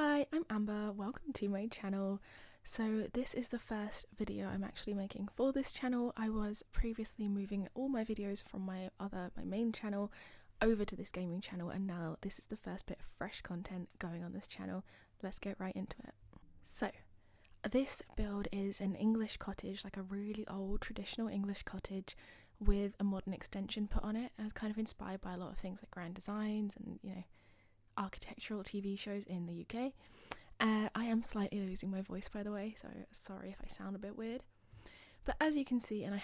Hi, I'm Amber, welcome to my channel. So this is the first video I'm actually making for this channel. I was previously moving all my videos from my main channel over to this gaming channel, and now this is the first bit of fresh content going on this channel. Let's get right into it. So this build is an English cottage, like a really old traditional English cottage with a modern extension put on it. I was kind of inspired by a lot of things like grand designs and, you know, architectural TV shows in the UK. I am slightly losing my voice, by the way, so sorry if I sound a bit weird. But as you can see, and I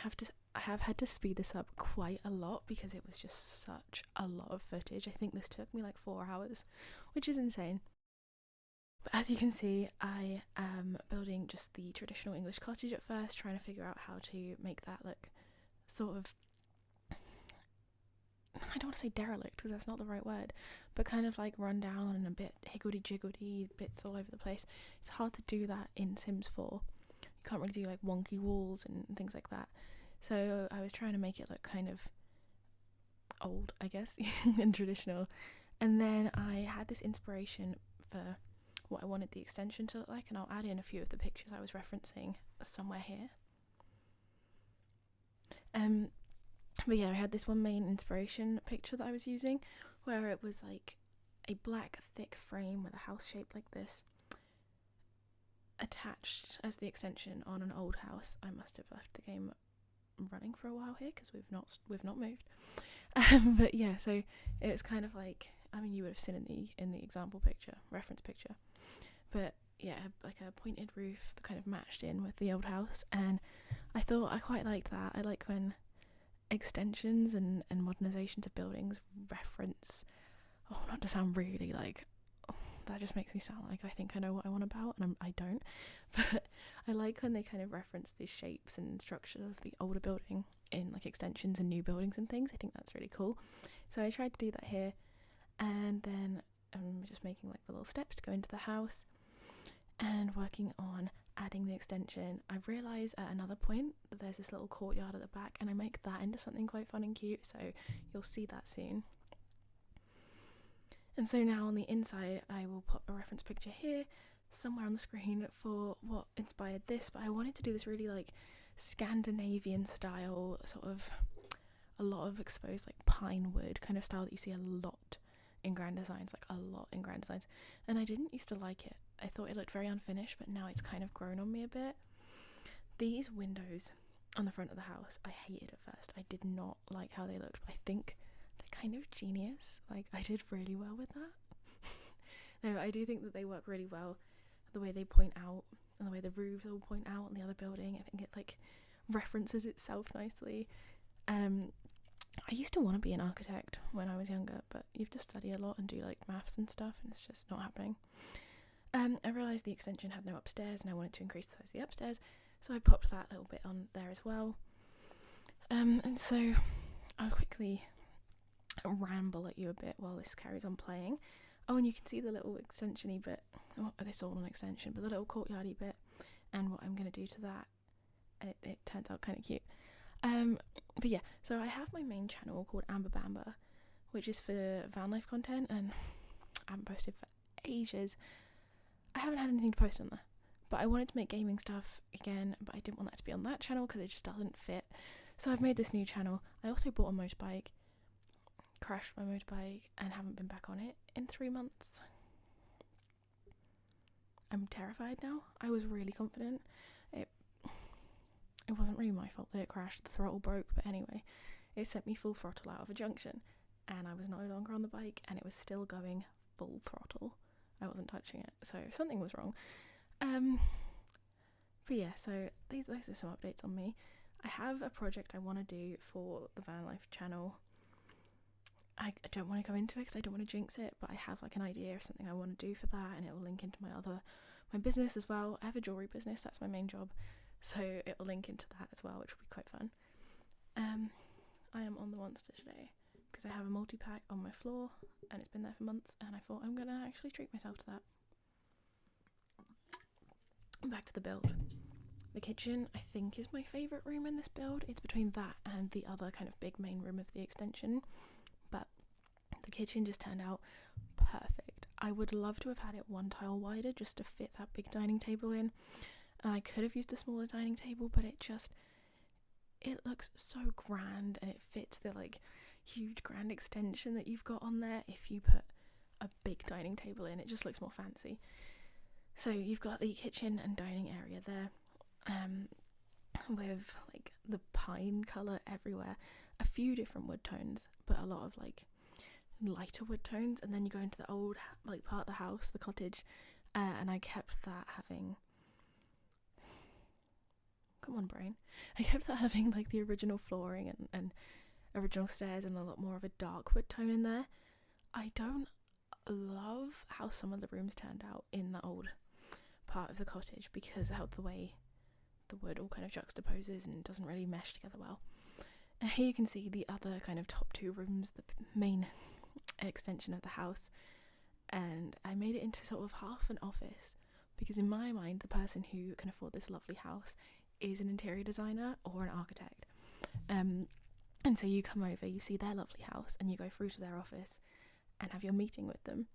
have had to speed this up quite a lot because it was just such a lot of footage. I think this took me like 4 hours, which is insane. But as you can see, I am building just the traditional English cottage at first, trying to figure out how to make that look sort of, I don't want to say derelict because that's not the right word, but kind of like run down and a bit higgledy-jiggledy, bits all over the place. It's hard to do that in Sims 4. You can't really do like wonky walls and things like that. So I was trying to make it look kind of old, I guess, and traditional. And then I had this inspiration for what I wanted the extension to look like, and I'll add in a few of the pictures I was referencing somewhere here. But yeah, I had this one main inspiration picture that I was using where it was like a black thick frame with a house shaped like this attached as the extension on an old house. I must have left the game running for a while here because we've not moved. But yeah, so it was kind of like, I mean, you would have seen in the example picture, reference picture, but yeah, like a pointed roof that kind of matched in with the old house, and I thought I quite liked that. I like when extensions and modernizations of buildings reference, not to sound really like, that just makes me sound like I think I know what I want about, and I don't, but I like when they kind of reference the shapes and structure of the older building in like extensions and new buildings and things. I think that's really cool. So I tried to do that here, and then I'm just making like the little steps to go into the house and working on adding the extension. I realise at another point that there's this little courtyard at the back, and I make that into something quite fun and cute, so you'll see that soon. And so now on the inside I will put a reference picture here somewhere on the screen for what inspired this, but I wanted to do this really like Scandinavian style, sort of a lot of exposed like pine wood kind of style that you see a lot in grand designs, and I didn't used to like it. I thought it looked very unfinished, but now it's kind of grown on me a bit. These windows on the front of the house, I hated at first. I did not like how they looked, but I think they're kind of genius. Like, I did really well with that. No, I do think that they work really well. The way they point out, and the way the roofs all point out on the other building, I think it like references itself nicely. I used to want to be an architect when I was younger, but you have to study a lot and do like maths and stuff, and it's just not happening. I realised the extension had no upstairs, and I wanted to increase the size of the upstairs, so I popped that little bit on there as well. And so I'll quickly ramble at you a bit while this carries on playing. Oh, and you can see the little extension-y bit. Oh, this is all an extension, but the little courtyard-y bit, and what I'm going to do to that. It turns out kind of cute. But yeah, so I have my main channel called Amber Bamber, which is for van life content, and I haven't posted for ages. I haven't had anything to post on there, but I wanted to make gaming stuff again, but I didn't want that to be on that channel because it just doesn't fit. So I've made this new channel. I also bought a motorbike, crashed my motorbike, and haven't been back on it in 3 months. I'm terrified now. I was really confident. It wasn't really my fault that it crashed. The throttle broke, but anyway, it sent me full throttle out of a junction, and I was no longer on the bike, and it was still going full throttle. I wasn't touching it, so something was wrong. But yeah, so those are some updates on me. I have a project I want to do for the van life channel. I don't want to go into it because I don't want to jinx it, but I have like an idea of something I want to do for that, and it will link into my business as well. I have a jewellery business, that's my main job, so it will link into that as well, which will be quite fun. I am on the monster today because I have a multi-pack on my floor, and it's been there for months, and I thought I'm going to actually treat myself to that. Back to the build. The kitchen, I think, is my favourite room in this build. It's between that and the other kind of big main room of the extension, but the kitchen just turned out perfect. I would love to have had it one tile wider just to fit that big dining table in. I could have used a smaller dining table, but it looks so grand, and it fits the like huge grand extension that you've got on there. If you put a big dining table in, it just looks more fancy. So you've got the kitchen and dining area there, with like the pine colour everywhere, a few different wood tones, but a lot of like lighter wood tones. And then you go into the old like part of the house, the cottage, and I kept that having, come on brain, I kept that having like the original flooring and original stairs and a lot more of a dark wood tone in there. I don't love how some of the rooms turned out in the old part of the cottage because of the way the wood all kind of juxtaposes and doesn't really mesh together well. And here you can see the other kind of top two rooms, the main extension of the house, and I made it into sort of half an office because in my mind the person who can afford this lovely house is an interior designer or an architect. And so you come over, you see their lovely house, and you go through to their office and have your meeting with them.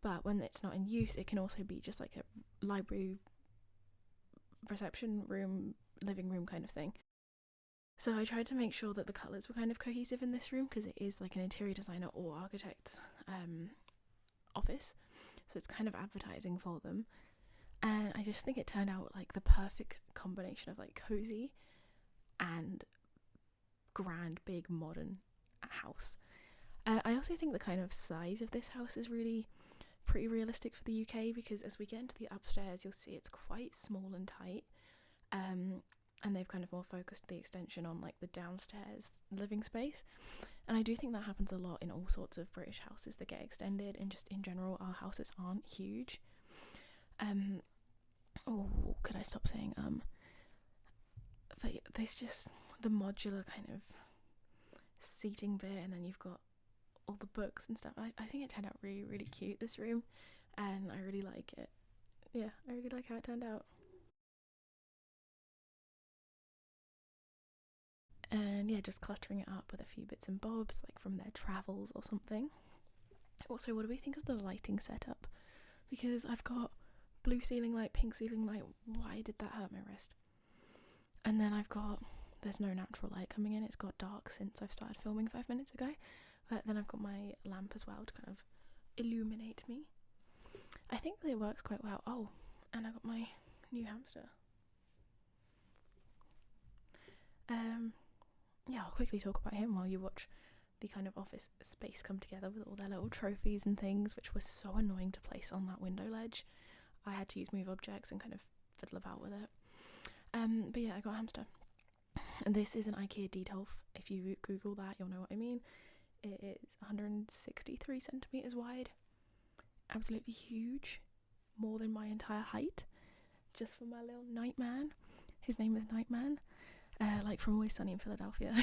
But when it's not in use, it can also be just like a library, reception room, living room kind of thing. So I tried to make sure that the colours were kind of cohesive in this room because it is like an interior designer or architect's office. So it's kind of advertising for them. And I just think it turned out like the perfect combination of like cosy and grand, big, modern house. I also think the kind of size of this house is really pretty realistic for the UK because as we get into the upstairs, you'll see it's quite small and tight. And they've kind of more focused the extension on like the downstairs living space. And I do think that happens a lot in all sorts of British houses that get extended, and just in general our houses aren't huge. Could I stop saying there's just the modular kind of seating bit, and then you've got all the books and stuff. I think it turned out really, really cute, this room, and I really like it. Yeah, I really like how it turned out. And yeah, just cluttering it up with a few bits and bobs, like from their travels or something. Also, what do we think of the lighting setup? Because I've got blue ceiling light, pink ceiling light. Why did that hurt my wrist? And then there's no natural light coming in. It's got dark since I've started filming 5 minutes ago. But then I've got my lamp as well to kind of illuminate me. I think that it works quite well. Oh, and I got my new hamster. Yeah, I'll quickly talk about him while you watch the kind of office space come together with all their little trophies and things, which was so annoying to place on that window ledge. I had to use move objects and kind of fiddle about with it. But yeah, I got a hamster. And this is an IKEA Detolf. If you Google that, you'll know what I mean. It is 163 centimetres wide. Absolutely huge. More than my entire height. Just for my little Nightman. His name is Nightman. Like from Always Sunny in Philadelphia.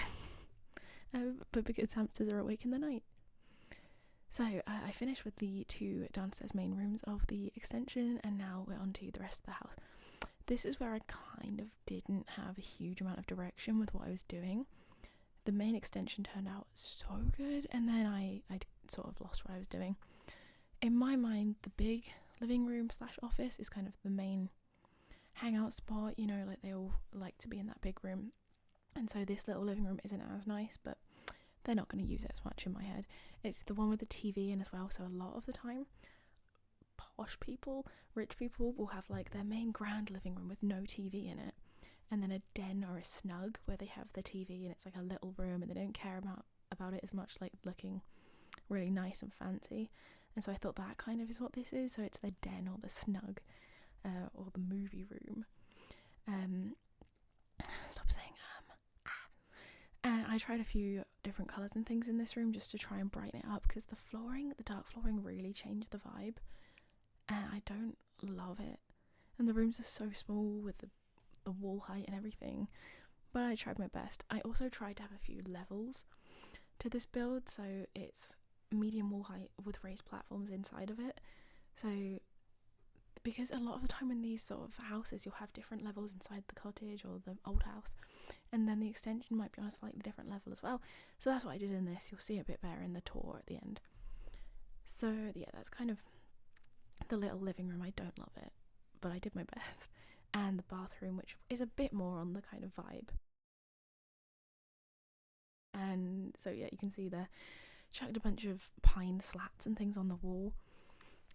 But because hamsters are awake in the night. So I finished with the 2 downstairs main rooms of the extension, and now we're on to the rest of the house. This is where I kind of didn't have a huge amount of direction with what I was doing. The main extension turned out so good, and then I sort of lost what I was doing. In my mind, the big living room / office is kind of the main hangout spot, you know, like they all like to be in that big room. And so this little living room isn't as nice, but they're not going to use it as much in my head. It's the one with the TV in as well, so a lot of the time posh people, rich people will have like their main grand living room with no TV in it, and then a den or a snug where they have the TV and it's like a little room and they don't care about it as much, like looking really nice and fancy. And so I thought that kind of is what this is. So it's the den or the snug or the movie room. Stop saying And I tried a few different colours and things in this room just to try and brighten it up, because the dark flooring really changed the vibe, and I don't love it. And the rooms are so small with the wall height and everything, but I tried my best. I also tried to have a few levels to this build, so it's medium wall height with raised platforms inside of it. So because a lot of the time in these sort of houses you'll have different levels inside the cottage or the old house, and then the extension might be on a slightly different level as well. So that's what I did in this. You'll see a bit better in the tour at the end. So yeah, that's kind of The little living room, I don't love it, but I did my best. And the bathroom, which is a bit more on the kind of vibe. And so yeah, you can see there, chucked a bunch of pine slats and things on the wall.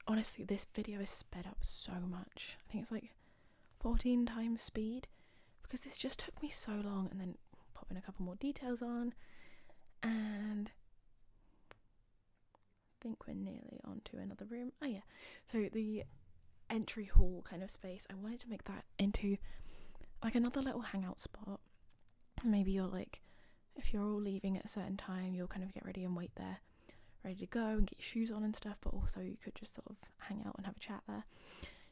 Honestly, this video is sped up so much. I think it's like 14 times speed, because this just took me so long. And then pop in a couple more details on, and I think we're nearly on to another room. Oh yeah, so the entry hall kind of space, I wanted to make that into like another little hangout spot. Maybe you're like, if you're all leaving at a certain time, you'll kind of get ready and wait there, ready to go and get your shoes on and stuff, but also you could just sort of hang out and have a chat there,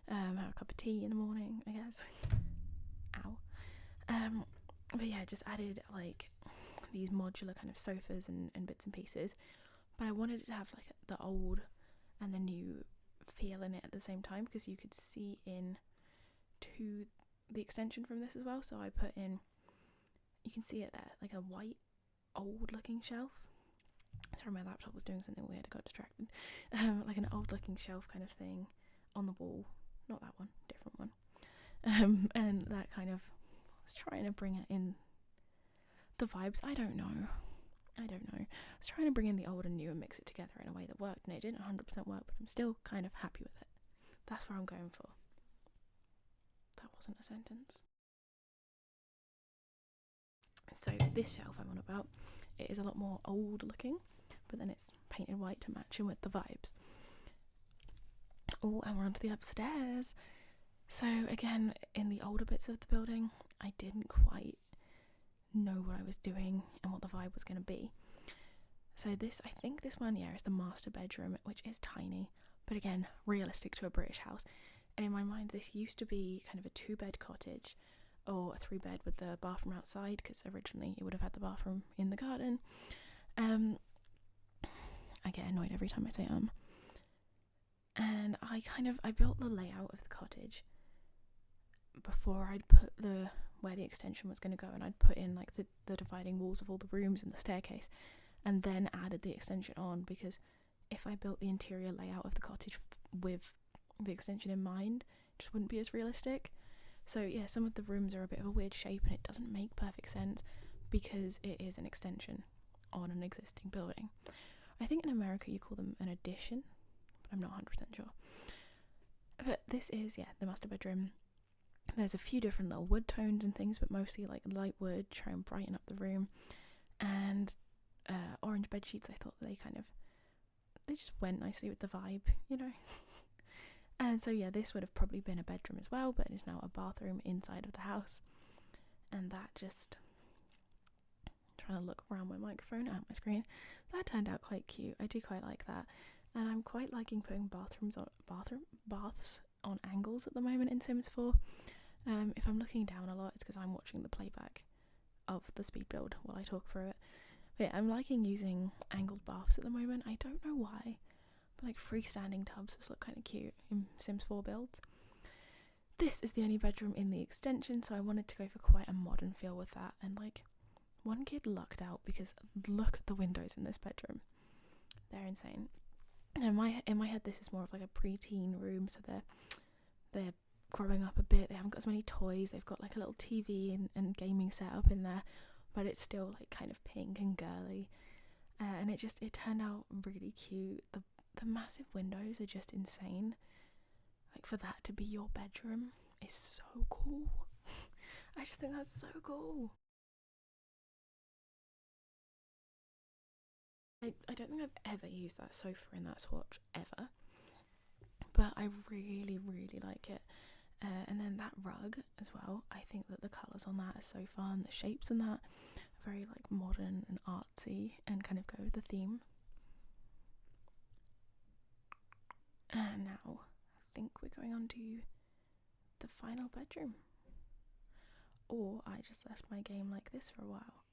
have a cup of tea in the morning, I guess. Ow. But yeah, just added like these modular kind of sofas and bits and pieces, but I wanted it to have like the old and the new feel in it at the same time, because you could see in to the extension from this as well. So I put in, you can see it there, like a white old looking shelf. Sorry, my laptop was doing something weird, I got distracted. Like an old looking shelf kind of thing on the wall, not that one, different one. And that kind of, I was trying to bring it in the vibes. I don't know. I was trying to bring in the old and new and mix it together in a way that worked, and it didn't 100% work, but I'm still kind of happy with it. That's what I'm going for. That wasn't a sentence. So this shelf I'm on about, it is a lot more old looking, but then it's painted white to match in with the vibes. Oh, and we're on to the upstairs. So again, in the older bits of the building, I didn't quite know what I was doing and what the vibe was going to be. So this, I think this one, yeah, is the master bedroom, which is tiny, but again, realistic to a British house. And in my mind, this used to be kind of a 2-bed cottage, or a 3-bed with the bathroom outside, because originally it would have had the bathroom in the garden. I get annoyed every time I say and I built the layout of the cottage before I'd put where the extension was going to go, and I'd put in like the dividing walls of all the rooms and the staircase, and then added the extension on, because if I built the interior layout of the cottage with the extension in mind, it just wouldn't be as realistic. So yeah, some of the rooms are a bit of a weird shape, and it doesn't make perfect sense because it is an extension on an existing building. I think in America you call them an addition, but I'm not 100% sure. But this is, yeah, the master bedroom. There's a few different little wood tones and things, but mostly like light wood, try and brighten up the room. And orange bed sheets, I thought they just went nicely with the vibe, you know. And so yeah, this would have probably been a bedroom as well, but it is now a bathroom inside of the house. And that just, trying to look around my microphone at my screen, that turned out quite cute. I do quite like that, and I'm quite liking putting baths on angles at the moment in Sims 4. If I'm looking down a lot, it's because I'm watching the playback of the speed build while I talk through it. But yeah, I'm liking using angled baths at the moment. I don't know why, but like freestanding tubs just look kind of cute in Sims 4 builds. This is the only bedroom in the extension, so I wanted to go for quite a modern feel with that. And like, one kid lucked out, because look at the windows in this bedroom. They're insane. In my head, this is more of like a preteen room, so they're growing up a bit. They haven't got as many toys. They've got like a little TV and gaming setup in there, but it's still like kind of pink and girly. And it turned out really cute. The massive windows are just insane. Like, for that to be your bedroom is so cool. I just think that's so cool. I don't think I've ever used that sofa in that swatch ever, but I really, really like it. And then that rug as well, I think that the colours on that are so fun. The shapes in that are very like modern and artsy and kind of go with the theme. And now I think we're going on to the final bedroom. Or I just left my game like this for a while.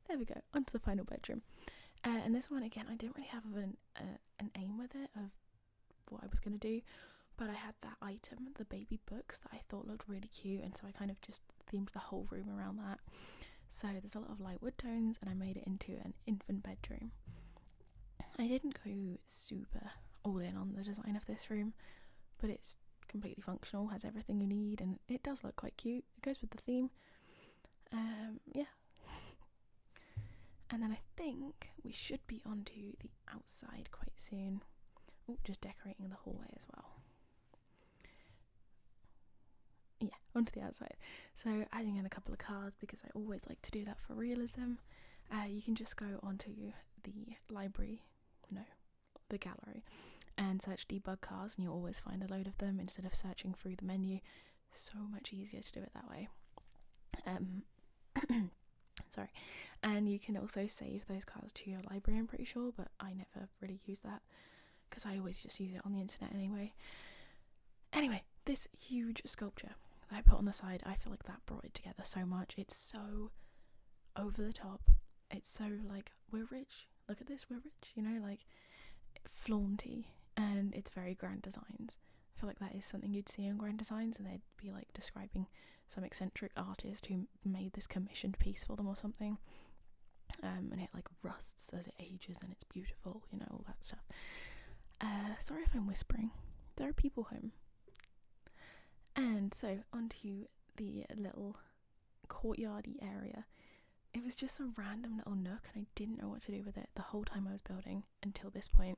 There we go, onto the final bedroom. And this one, again, I didn't really have an aim with it of what I was going to do, but I had that item, the baby books, that I thought looked really cute, and so I kind of just themed the whole room around that. So there's a lot of light wood tones, and I made it into an infant bedroom. I didn't go super all in on the design of this room, but it's completely functional, has everything you need, and it does look quite cute. It goes with the theme. Yeah. And then I think we should be onto the outside quite soon. Oh, just decorating the hallway as well. Yeah, onto the outside. So adding in a couple of cars, because I always like to do that for realism. You can just go onto the gallery, and search debug cars, and you'll always find a load of them instead of searching through the menu. So much easier to do it that way. Sorry. And you can also save those cars to your library, I'm pretty sure, but I never really use that because I always just use it on the internet anyway. Anyway, this huge sculpture that I put on the side, I feel like that brought it together so much. It's so over the top. It's so like, we're rich. Look at this, we're rich. You know, like flaunty, and it's very grand designs. I feel like that is something you'd see in grand designs, and they'd be like describing some eccentric artist who made this commissioned piece for them or something. And it like rusts as it ages, and it's beautiful, you know, all that stuff. Sorry if I'm whispering. There are people home. And so onto the little courtyardy area. It was just a random little nook, and I didn't know what to do with it the whole time I was building until this point.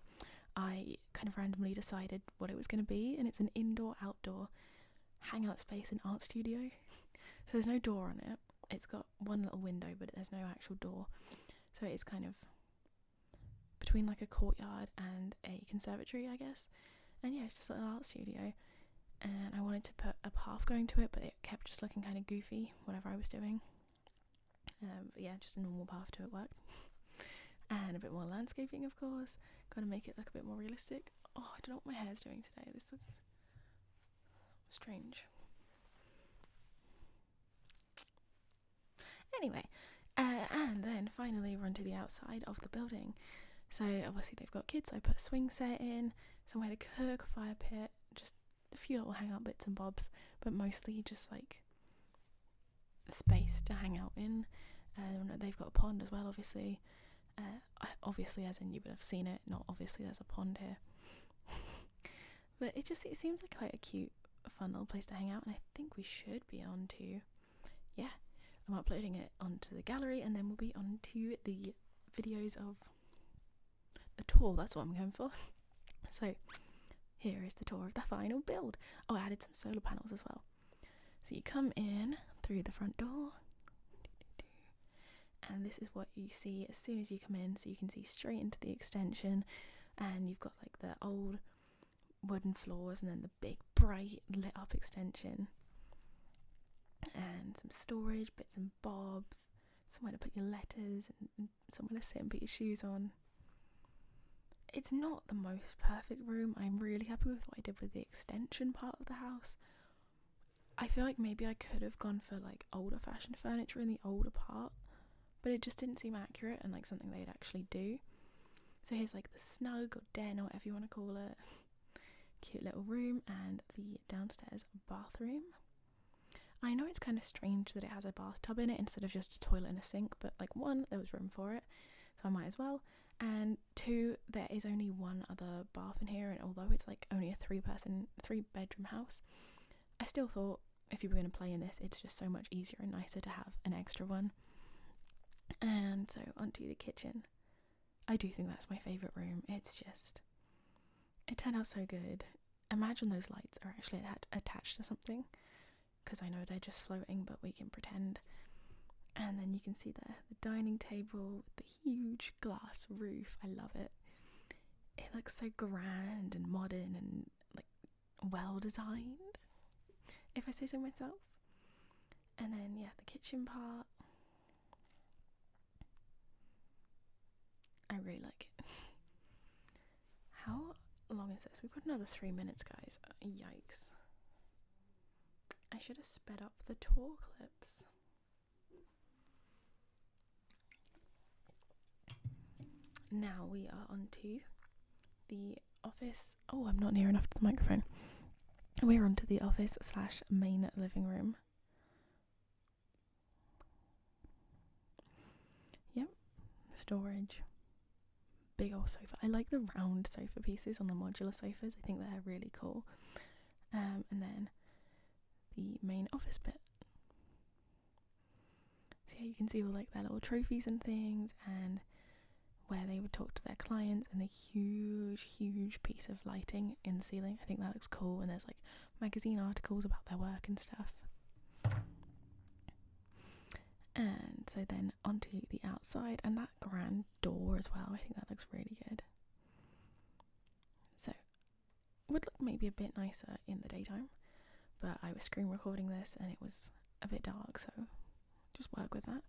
I kind of randomly decided what it was going to be, and it's an indoor-outdoor hangout space and art studio. So there's no door on it. It's got one little window, but there's no actual door. So it's kind of between like a courtyard and a conservatory, I guess. And yeah, it's just a little art studio. And I wanted to put a path going to it, but it kept just looking kind of goofy, whatever I was doing. But yeah, just a normal path to it worked. And a bit more landscaping, of course. Got to make it look a bit more realistic. Oh, I don't know what my hair's doing today. This is strange. Anyway, and then finally we're onto the outside of the building. So obviously they've got kids, so I put a swing set in, somewhere to cook, a fire pit, just a few little hangout bits and bobs, but mostly just like space to hang out in. They've got a pond as well, obviously. Obviously, as in you would have seen it, not obviously there's a pond here. But it seems like quite a cute, fun little place to hang out, and I think we should be on to, yeah, I'm uploading it onto the gallery, and then we'll be on to the videos of the tour. That's what I'm going for. So here is the tour of the final build. Oh, I added some solar panels as well. So you come in through the front door, and this is what you see as soon as you come in. So you can see straight into the extension, and you've got like the old wooden floors and then the big bright lit up extension, and some storage bits and bobs, somewhere to put your letters, and somewhere to sit and put your shoes on. It's not the most perfect room. I'm really happy with what I did with the extension part of the house. I feel like maybe I could have gone for like older fashioned furniture in the older part, but it just didn't seem accurate and like something they'd actually do. So here's like the snug or den or whatever you want to call it. Cute little room, and the downstairs bathroom. I know it's kind of strange that it has a bathtub in it instead of just a toilet and a sink, but like one, there was room for it, so I might as well. And two, there is only one other bath in here, and although it's like only a 3-bedroom house, I still thought if you were going to play in this, it's just so much easier and nicer to have an extra one. And so onto the kitchen. I do think that's my favourite room. It turned out so good. Imagine those lights are actually attached to something, because I know they're just floating, but we can pretend. And then you can see there the dining table with the huge glass roof. I love it. It looks so grand and modern and like well designed, if I say so myself. And then yeah, the kitchen part, I really like it. How long is this? We've got another 3 minutes, guys. Yikes. I should have sped up the tour clips. Now we are onto the office. Oh, I'm not near enough to the microphone. We're onto the office / main living room. Yep. Storage. big old sofa. I like the round sofa pieces on the modular sofas. I think they're really cool. And then the main office bit. So yeah, you can see all like their little trophies and things, and where they would talk to their clients, and the huge piece of lighting in the ceiling. I think that looks cool, and there's like magazine articles about their work and stuff. And so then onto the outside, and that grand door as well. I think that looks really good. So would look maybe a bit nicer in the daytime, but I was screen recording this and it was a bit dark, so just work with that.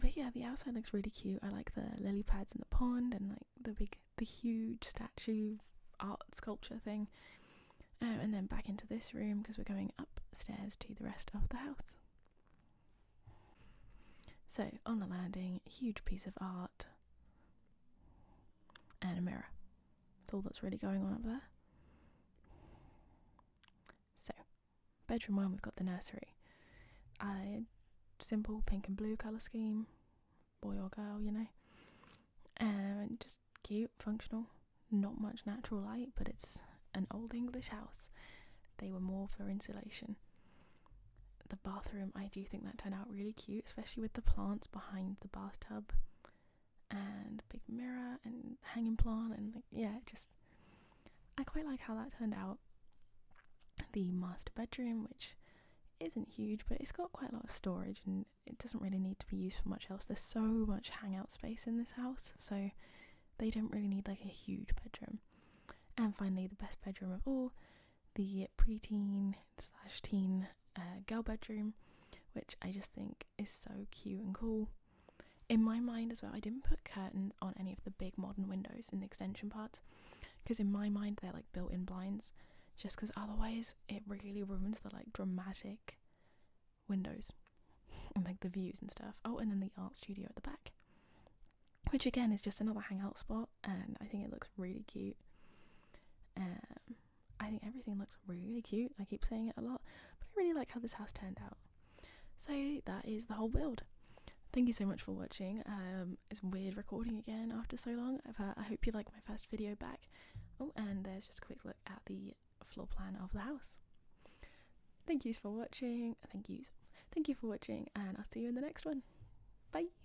But yeah, the outside looks really cute. I like the lily pads in the pond, and like the huge statue art sculpture thing. And then back into this room because we're going upstairs to the rest of the house. So on the landing, huge piece of art and a mirror. That's all that's really going on up there. So bedroom 1, we've got the nursery. Simple pink and blue colour scheme, boy or girl, you know. And just cute, functional, not much natural light, but it's an old English house. They were more for insulation. The bathroom, I do think that turned out really cute, especially with the plants behind the bathtub and big mirror and hanging plant, and like, yeah, just I quite like how that turned out. The master bedroom, which isn't huge, but it's got quite a lot of storage and it doesn't really need to be used for much else. There's so much hangout space in this house, so they don't really need like a huge bedroom. And finally, the best bedroom of all, the preteen / teen girl bedroom, which I just think is so cute and cool. In my mind as well, I didn't put curtains on any of the big modern windows in the extension parts, because in my mind they're like built-in blinds, just because otherwise it really ruins the like dramatic windows and like the views and stuff. Oh, and then the art studio at the back, which again is just another hangout spot, and I think it looks really cute. I think everything looks really cute. I keep saying it a lot, but I really like how this house turned out. So that is the whole build. Thank you so much for watching. It's weird recording again after so long, but I hope you like my first video back. Oh, and there's just a quick look at the floor plan of the house. Thank you for watching. Thank you for watching, and I'll see you in the next one. Bye.